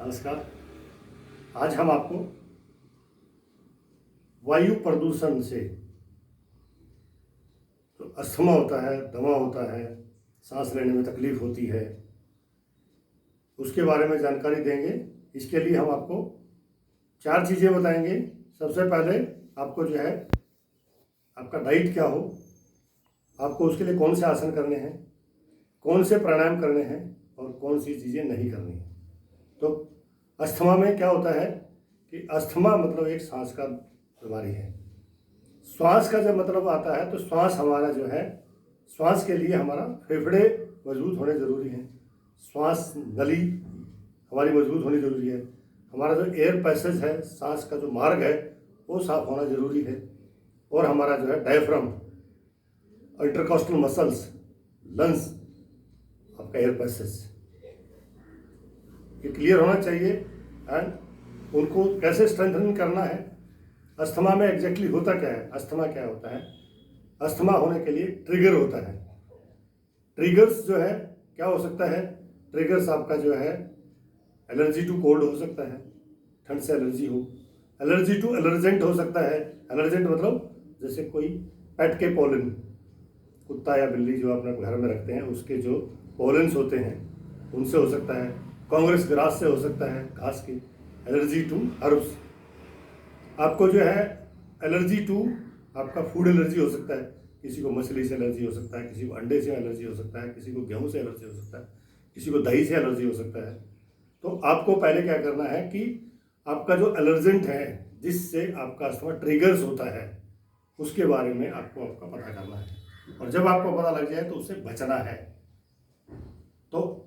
नमस्कार। आज हम आपको वायु प्रदूषण से तो अस्थमा होता है, दमा होता है, सांस लेने में तकलीफ होती है, उसके बारे में जानकारी देंगे। इसके लिए हम आपको 4 चीज़ें बताएंगे। सबसे पहले आपको जो है आपका डाइट क्या हो, आपको उसके लिए कौन से आसन करने हैं, कौन से प्राणायाम करने हैं और कौन सी चीज़ें नहीं करनी है। तो अस्थमा में क्या होता है कि अस्थमा मतलब एक सांस का बीमारी है। श्वास का जब मतलब आता है तो श्वास हमारा जो है, श्वास के लिए हमारा फेफड़े मजबूत होने ज़रूरी है, श्वास नली हमारी मजबूत होनी ज़रूरी है, हमारा जो एयर पैसेज है, सांस का जो मार्ग है वो साफ होना ज़रूरी है, और हमारा जो है डायफ्राम, इंटरकॉस्टल मसल्स, लंग्स, आपका एयर पैसेज ये क्लियर होना चाहिए। एंड उनको कैसे स्ट्रेंथनिंग करना है। अस्थमा में एग्जैक्टली होता क्या है, अस्थमा क्या होता है, अस्थमा होने के लिए ट्रिगर होता है। ट्रिगर्स जो है क्या हो सकता है, ट्रिगर्स आपका जो है एलर्जी टू कोल्ड हो सकता है, ठंड से एलर्जी हो, एलर्जी टू एलर्जेंट हो सकता है। एलर्जेंट मतलब जैसे कोई पेट के पोलन, कुत्ता या बिल्ली जो अपने घर में रखते हैं उसके जो पोलन्स होते हैं उनसे हो सकता है, कांग्रेस ग्रास से हो सकता है, घास की। एलर्जी टू हर्ब्स, आपको जो है एलर्जी टू आपका फूड एलर्जी हो सकता है, किसी को मछली से एलर्जी हो सकता है, किसी को अंडे से एलर्जी हो सकता है, किसी को गेहूं से एलर्जी हो सकता है, किसी को दही से एलर्जी हो सकता है। तो आपको पहले क्या करना है कि आपका जो एलर्जेंट है जिससे आपका अस्थमा ट्रिगर्स होता है उसके बारे में आपको आपका पता करना है, और जब आपको पता लग जाए तो उससे बचना है। तो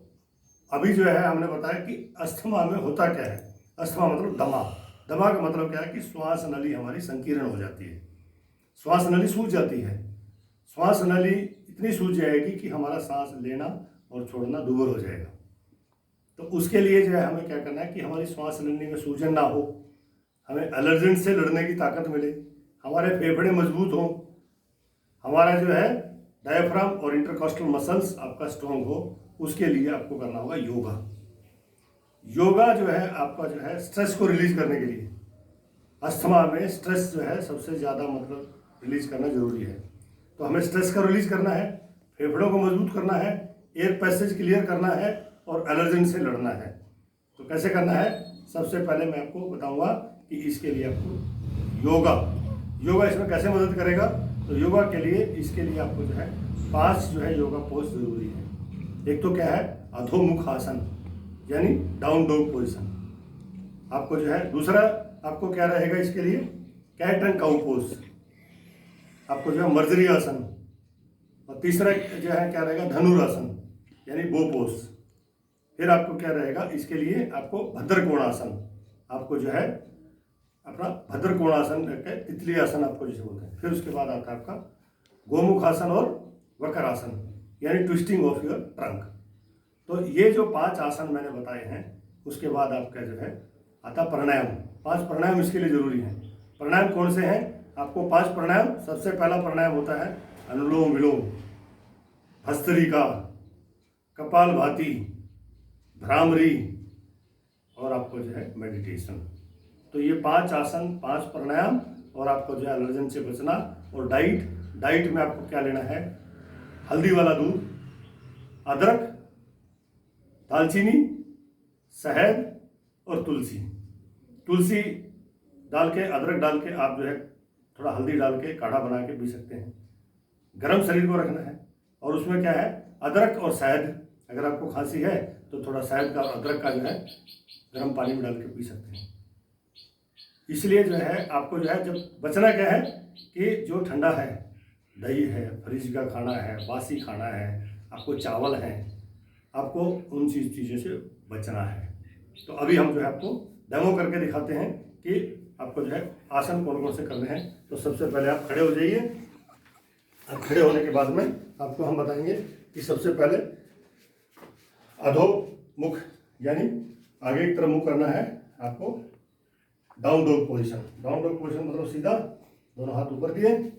अभी जो है हमने बताया कि अस्थमा में होता क्या है। अस्थमा मतलब दमा, दमा का मतलब क्या है कि श्वास नली हमारी संकीर्ण हो जाती है, श्वास नली सूज जाती है। श्वास नली इतनी सूज जाएगी कि हमारा सांस लेना और छोड़ना दूभर हो जाएगा। तो उसके लिए जो है हमें क्या करना है कि हमारी श्वास नली में सूजन ना हो, हमें एलर्जेंट से लड़ने की ताकत मिले, हमारे फेफड़े मजबूत हों, हमारा जो है डायफ्राम और इंटरकॉस्टल मसल्स आपका स्ट्रॉन्ग हो। उसके लिए आपको करना होगा योगा। योगा जो है आपका जो है स्ट्रेस को रिलीज करने के लिए, अस्थमा में स्ट्रेस जो है सबसे ज़्यादा मतलब रिलीज करना जरूरी है। तो हमें स्ट्रेस का रिलीज करना है, फेफड़ों को मजबूत करना है, एयर पैसेज क्लियर करना है और एलर्जेंट से लड़ना है। तो कैसे करना है, सबसे पहले मैं आपको बताऊंगा कि इसके लिए आपको योगा इसमें कैसे मदद करेगा। तो योगा के लिए इसके लिए आपको जो है 5 जो है योगा पोज जरूरी है। एक तो क्या है, अधोमुख आसन यानी डाउन डॉग पोजिशन। आपको जो है दूसरा आपको क्या रहेगा इसके लिए, कैट एंड काउ पोज, आपको जो है मर्जरी आसन, और तीसरा जो है क्या रहेगा, धनुरासन यानी बो पोज। फिर आपको क्या रहेगा इसके लिए, आपको भद्रकोणासन, आपको जो है अपना भद्रकोणासन करके तितली आसन आपको जिसे बोलते हैं। फिर उसके बाद आता है आपका गोमुख आसन और वक्रासन यानी ट्विस्टिंग ऑफ योर ट्रंक। तो ये जो 5 आसन मैंने बताए हैं, उसके बाद आपका जो है आता प्राणायाम। 5 प्राणायाम इसके लिए जरूरी हैं। प्राणायाम कौन से हैं, आपको 5 प्राणायाम। सबसे पहला प्राणायाम होता है अनुलोम विलोम, भस्त्रिका, कपालभाति, भ्रामरी और आपको जो है मेडिटेशन। तो ये 5 आसन, 5 प्राणायाम, और आपको जो है एलर्जन से बचना। और डाइट में आपको क्या लेना है, हल्दी वाला दूध, अदरक, दालचीनी, शहद और तुलसी डाल के, अदरक डाल के आप जो है थोड़ा हल्दी डाल के काढ़ा बना के पी सकते हैं। गर्म शरीर को रखना है, और उसमें क्या है, अदरक और शहद। अगर आपको खांसी है तो थोड़ा शहद का और अदरक का जो है गर्म पानी में डाल के पी सकते हैं। इसलिए जो है आपको जो है, जब बचना क्या है कि जो ठंडा है, दही है, फ्रिज का खाना है, बासी खाना है, आपको चावल है, आपको उन चीज़ों से बचना है। तो अभी हम जो है आपको डेमो करके दिखाते हैं कि आपको जो है आसन कौन कौन से करने हैं। तो सबसे पहले आप खड़े हो जाइए। अब खड़े होने के बाद में आपको हम बताएंगे कि सबसे पहले अधोमुख यानी आगे की तरफ मुंह करना है आपको। Down dog position, down dog position मतलब सीधा दोनों हाथ ऊपर दिए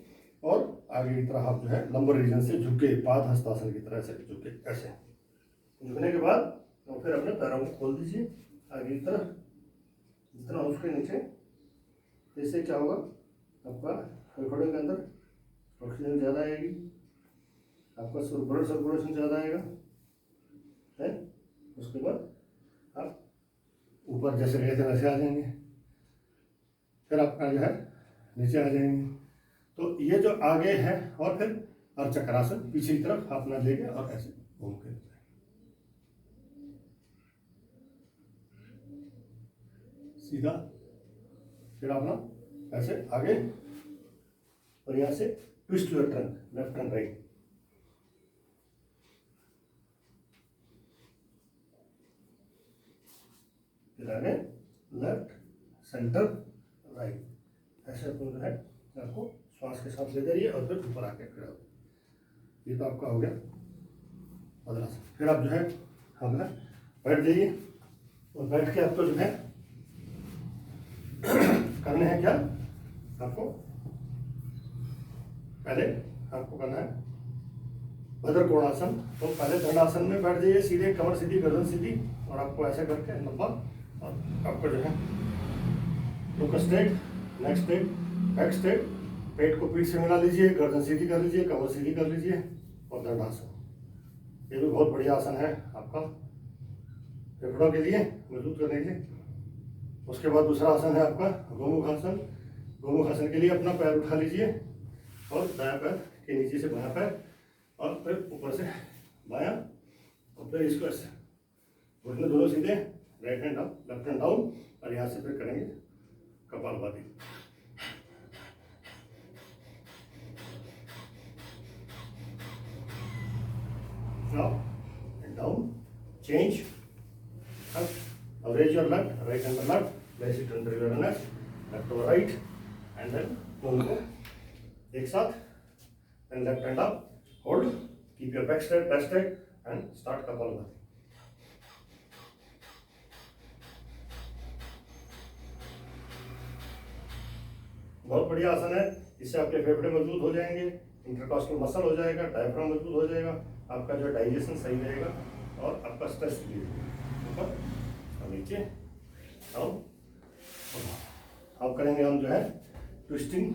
और आगे की तरफ आप जो है लंबर रीजन से झुके, पाद हस्तासन की तरह से झुके। ऐसे झुकने के बाद तो फिर अपने पैरों को खोल दीजिए, आगे की तरफ, जितना उसके नीचे, इससे क्या होगा, आपका फेफड़े के अंदर ऑक्सीजन ज़्यादा आएगी, आपका ब्लड सर्कुलेशन ज़्यादा आएगा है। उसके बाद आप ऊपर जैसे गए थे वैसे आ जाएंगे, फिर आपका जो है नीचे आ जाएंगे। तो ये जो आगे है, और फिर अर्धचक्रासन पीछे की तरफ अपना लेके और ऐसे घूम के सीधा, फिर अपना ऐसे आगे, और यहाँ से twist your trunk left and right, फिर आगे लेफ्ट सेंटर राइट, ऐसे आपको जो है आपको श्वास के साथ ले जाइए और फिर ऊपर आके खड़ा हो। ये तो आपका हो गया पद्मासन। फिर आप जो है हम बैठ जाइए, और बैठ के आपको जो है करने हैं क्या, आपको पहले आपको करना है भद्रकोणासन। तो पहले दंडासन में बैठ जाइए, सीधे कमर सीधी, गर्दन सीधी, और आपको ऐसे करके लंबा, और आपको जो है लोकस स्ट्रेट, नेक स्ट्रेट, बैक स्ट्रेट, पेट को पीठ से मिला लीजिए, गर्दन सीधी कर लीजिए, कमर सीधी कर लीजिए, और दंडासन। ये भी बहुत बढ़िया आसन है आपका फेफड़ों के लिए मजबूत करने के लिए। उसके बाद दूसरा आसन है आपका गोमुखासन। गोमुखासन के लिए अपना पैर उठा लीजिए, और दायां पैर के नीचे से बायां पैर, और फिर ऊपर से बायां, और फिर इसको ऐसे घुटने दोनों सीधे, right hand up, left hand down, और यहाँ से फिर करेंगे kapalbhati. Up and down, change, up, now raise your left, right hand left, place it under your neck, left over right, and then दोनों एक साथ, then left hand up, hold, keep your back straight, chest straight, and start Kapalabhati. बहुत बढ़िया आसन है, इससे आपके फेफड़े मजबूत हो जाएंगे, इंटरकॉस्टल मसल हो जाएगा, डायफ्राम मजबूत हो जाएगा, आपका जो डाइजेशन सही रहेगा, और आपका स्ट्रेस भी ऊपर और नीचे डाउन। अब करेंगे हम जो है twisting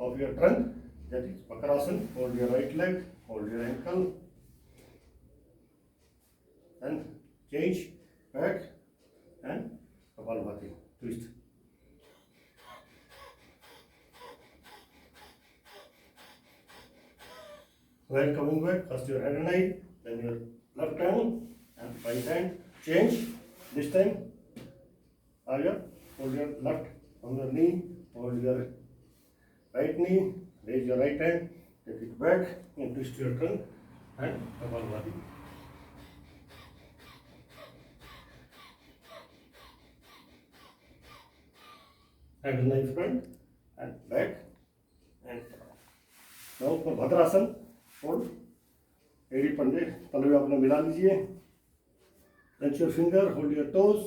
of your trunk, that is Vakrasana. Hold your right leg, hold your ankle, and change back and kapalbhati twist. While coming back, first your head and eye, then your left hand and right hand. Change. This time, hold your left on your knee, hold your right knee, raise your right hand, take it back and twist your trunk and Kapalabhati. Head and eye front and back, and now for Bhadrasana. Hold, एड़ी पंजे तलवे अपने मिला लीजिए, touch your finger, hold your toes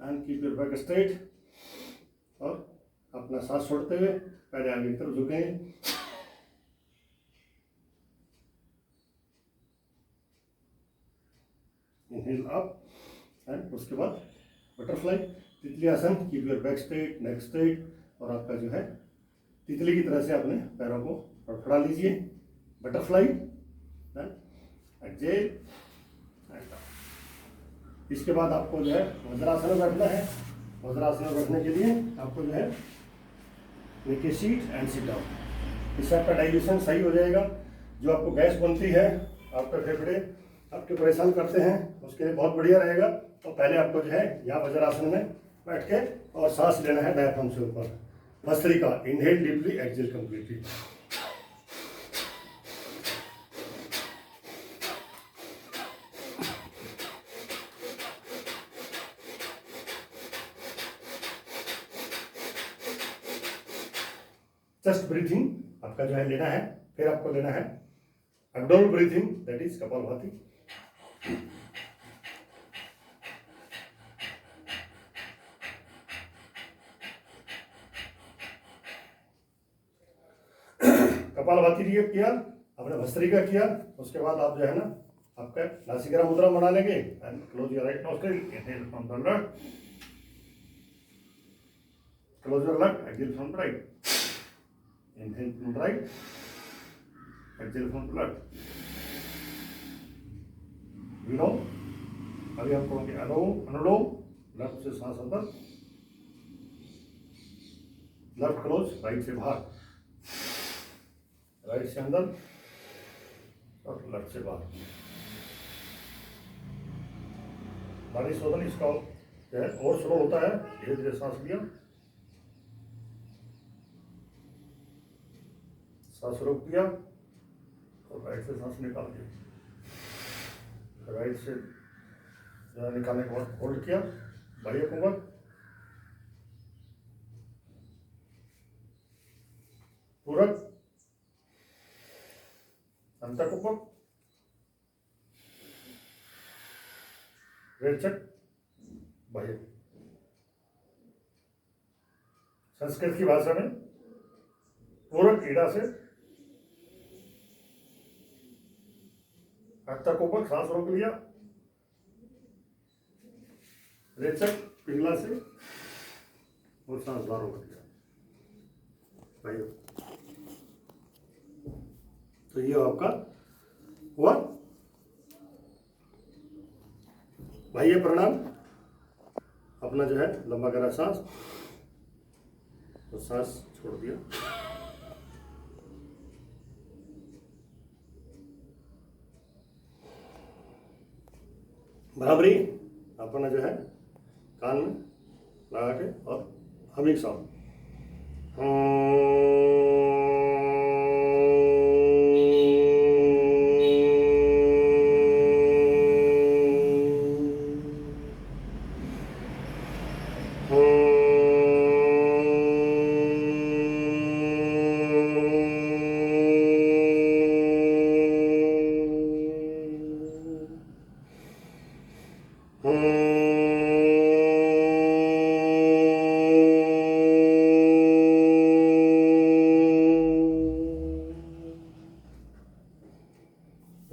and keep your back straight, और अपना सांस छोड़ते हुए पैर आगे की तरफ झुकेंगे। इनहेल अप, एंड उसके बाद बटरफ्लाई तितली आसन। Keep your back straight, neck straight, और आपका जो है तितली की तरह से अपने पैरों को फड़फड़ा लीजिए। बटरफ्लाई, एक्सेल, इसके बाद आपको जो है वज्रासन में बैठना है। वज्रासन में बैठने के लिए आपको जो है नीचे सीट एंड सिट डाउन। इससे आपका डाइजेशन सही हो जाएगा। जो आपको गैस बनती है, आपके फेफड़े आपके परेशान करते हैं, उसके लिए बहुत बढ़िया रहेगा। तो पहले आपको जो है यहाँ वज्रासन में बैठ के और सांस लेना है डायफ्राम से ऊपर। Bhastrika, inhale deeply, exhale completely. Chest breathing आपका जो है लेना है, फिर आपको लेना है abdominal breathing, that is kapalbhati. Kapalbhati किया, आपने भस्त्रिका किया, उसके बाद आप जो है ना आपका नासिका मुद्रा बना लेंगे। And close your right nostril, inhale from the left, Close your left, exhale from right. Inhale from right, exhale from left. विलोम, अभी हम करेंगे अनुलोम, लेफ्ट से सांस अंदर, लेफ्ट क्लोज, राइट से बाहर, राइट से अंदर और लेफ्ट से बाहर। नाड़ी शोधन इसका जो है और स्लो होता है, धीरे धीरे सांस लिया, सांस रोक दिया और राइट से सांस निकाल दिया, राइट से निकालने के बाद होल्ड किया, बाह्य कुंभक, पूरक, अंतकुंभक, रेचक, बाह्य। संस्कृत की भाषा में पूरक ईड़ा से, अंतकुंभक सांस रोक लिया, रेचक पिघला से और सांस बाहर रोक दिया। भाइयों, तो ये आपका हुआ बाह्य प्राणायाम। अपना जो है लंबा करा सांस और सांस छोड़ दिया। बराबरी अपना जो है कान में लगा के और हमिंग साउंड,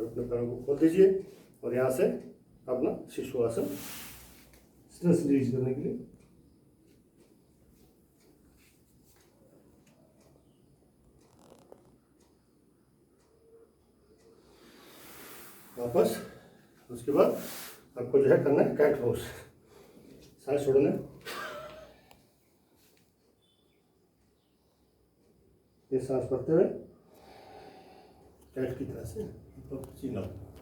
अपने पैरों को खोल दीजिए और यहाँ से अपना शिशु आसन स्ट्रेस रिलीज करने के लिए वापस। उसके बाद आपको जो है करना है कैट पोज, सांस छोड़ना, ये सांस भरते हुए कैट की तरह से सीना